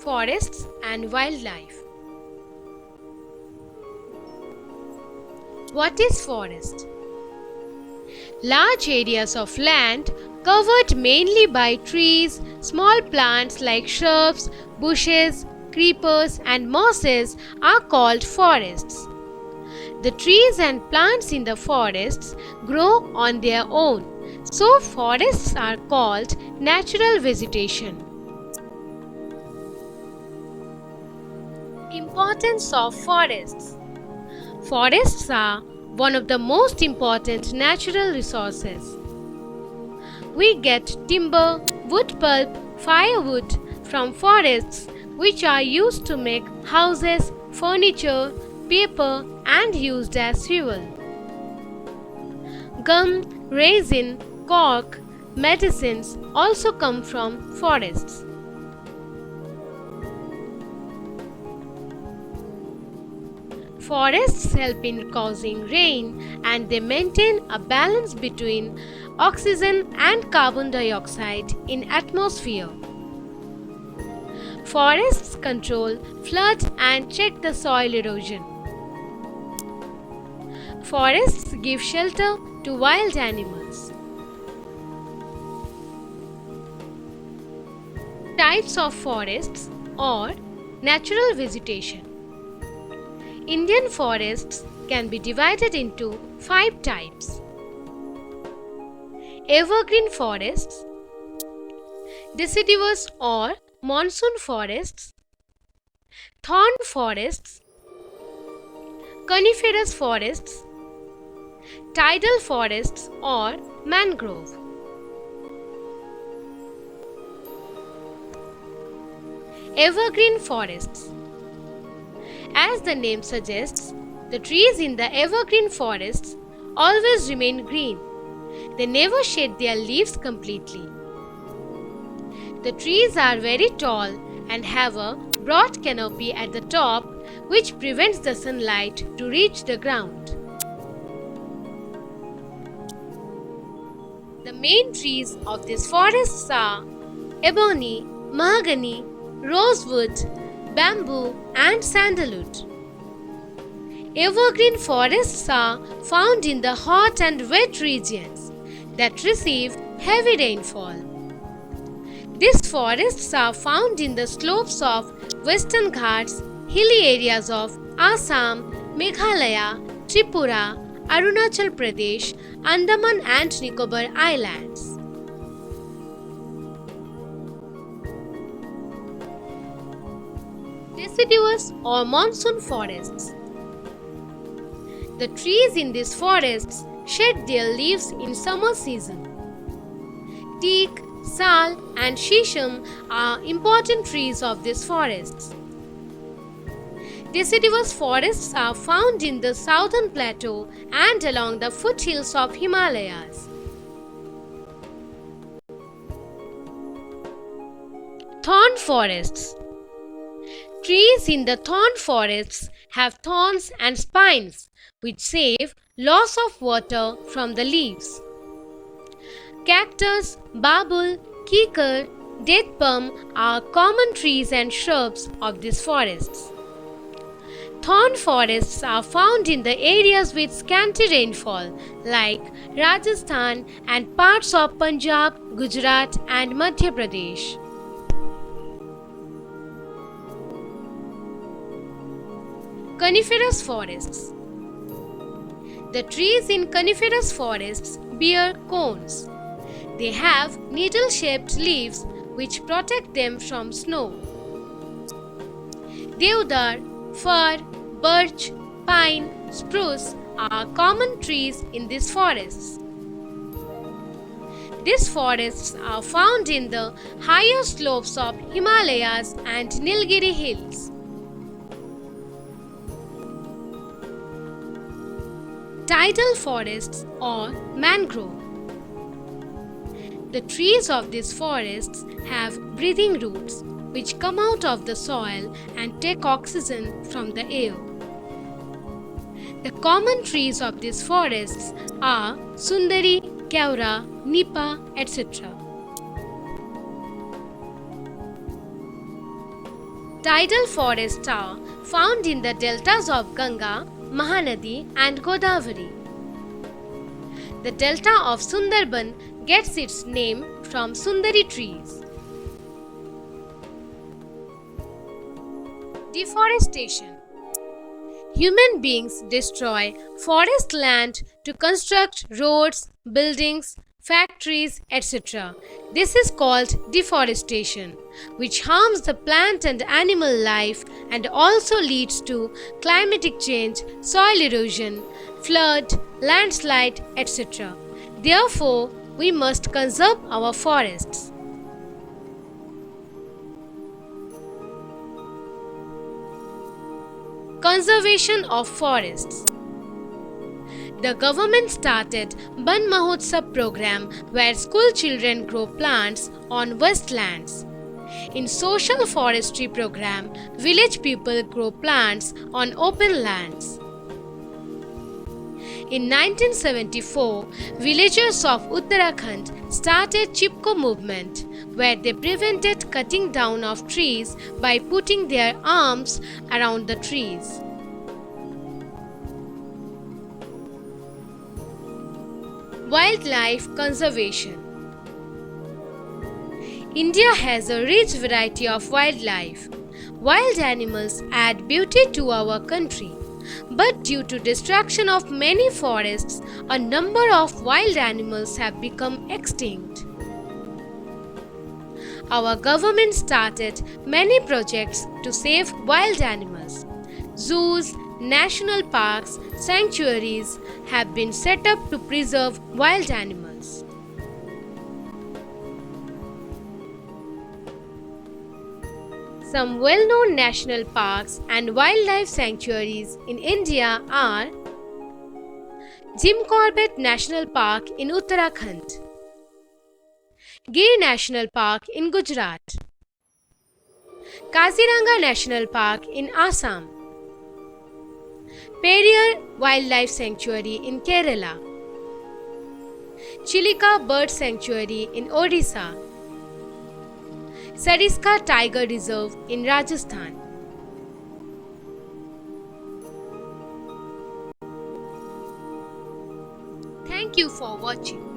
forests and wildlife. What is forest? Large areas of land covered mainly by trees, small plants like shrubs, bushes, creepers and mosses are called forests. The trees and plants in the forests grow on their own, so forests are called natural vegetation. Importance of forests. Forests are one of the most important natural resources. We get timber, wood pulp, firewood from forests which are used to make houses, furniture, paper and used as fuel. Gum, resin, cork, medicines also come from forests. Forests help in causing rain and they maintain a balance between oxygen and carbon dioxide in atmosphere. Forests control flood and check the soil erosion. Forests give shelter to wild animals. Types of forests or natural vegetation. Indian forests can be divided into 5 types. Evergreen forests, deciduous or monsoon forests, thorn forests, coniferous forests, tidal forests or mangrove. Evergreen forests. As the name suggests, the trees in the evergreen forests always remain green. They never shed their leaves completely. The trees are very tall and have a broad canopy at the top which prevents the sunlight to reach the ground. The main trees of these forests are ebony, mahogany, rosewood, bamboo and sandalwood. Evergreen forests are found in the hot and wet regions that receive heavy rainfall. These forests are found in the slopes of Western Ghats, hilly areas of Assam, Meghalaya, Tripura, Arunachal Pradesh, Andaman and Nicobar Islands. Deciduous or monsoon forests. The trees in these forests shed their leaves in summer season. Teak, sal and shisham are important trees of these forests. Deciduous forests are found in the southern plateau and along the foothills of Himalayas. Thorn forests. Trees in the thorn forests have thorns and spines which save loss of water from the leaves. Cactus, babul, kikar, date palm are common trees and shrubs of these forests. Thorn forests are found in the areas with scanty rainfall like Rajasthan and parts of Punjab, Gujarat and Madhya Pradesh. Coniferous forests. The trees in coniferous forests bear cones. They have needle-shaped leaves which protect them from snow. Deodar, fir, birch, pine, spruce are common trees in these forests. These forests are found in the higher slopes of Himalayas and Nilgiri hills. Tidal forests or mangrove. The trees of these forests have breathing roots which come out of the soil and take oxygen from the air. The common trees of these forests are Sundari, Keura, Nipa, etc. Tidal forests are found in the deltas of Ganga, Mahanadi, and Godavari. The delta of Sundarban gets its name from Sundari trees. Deforestation. Human beings destroy forest land to construct roads, buildings, factories, etc. This is called deforestation, which harms the plant and animal life and also leads to climatic change, soil erosion, flood, landslide, etc. Therefore, we must conserve our forests. Conservation of forests. The government started Ban Mahotsav program where school children grow plants on wastelands. In social forestry program, village people grow plants on open lands. In 1974, villagers of Uttarakhand started Chipko movement, where they prevented cutting down of trees by putting their arms around the trees. Wildlife conservation. India has a rich variety of wildlife. Wild animals add beauty to our country. But due to destruction of many forests, a number of wild animals have become extinct. Our government started many projects to save wild animals. Zoos, national parks, sanctuaries have been set up to preserve wild animals. Some well-known national parks and wildlife sanctuaries in India are Jim Corbett National Park in Uttarakhand, Gir National Park in Gujarat, Kaziranga National Park in Assam, Periyar Wildlife Sanctuary in Kerala, Chilika Bird Sanctuary in Odisha, Sariska Tiger Reserve in Rajasthan. Thank you for watching.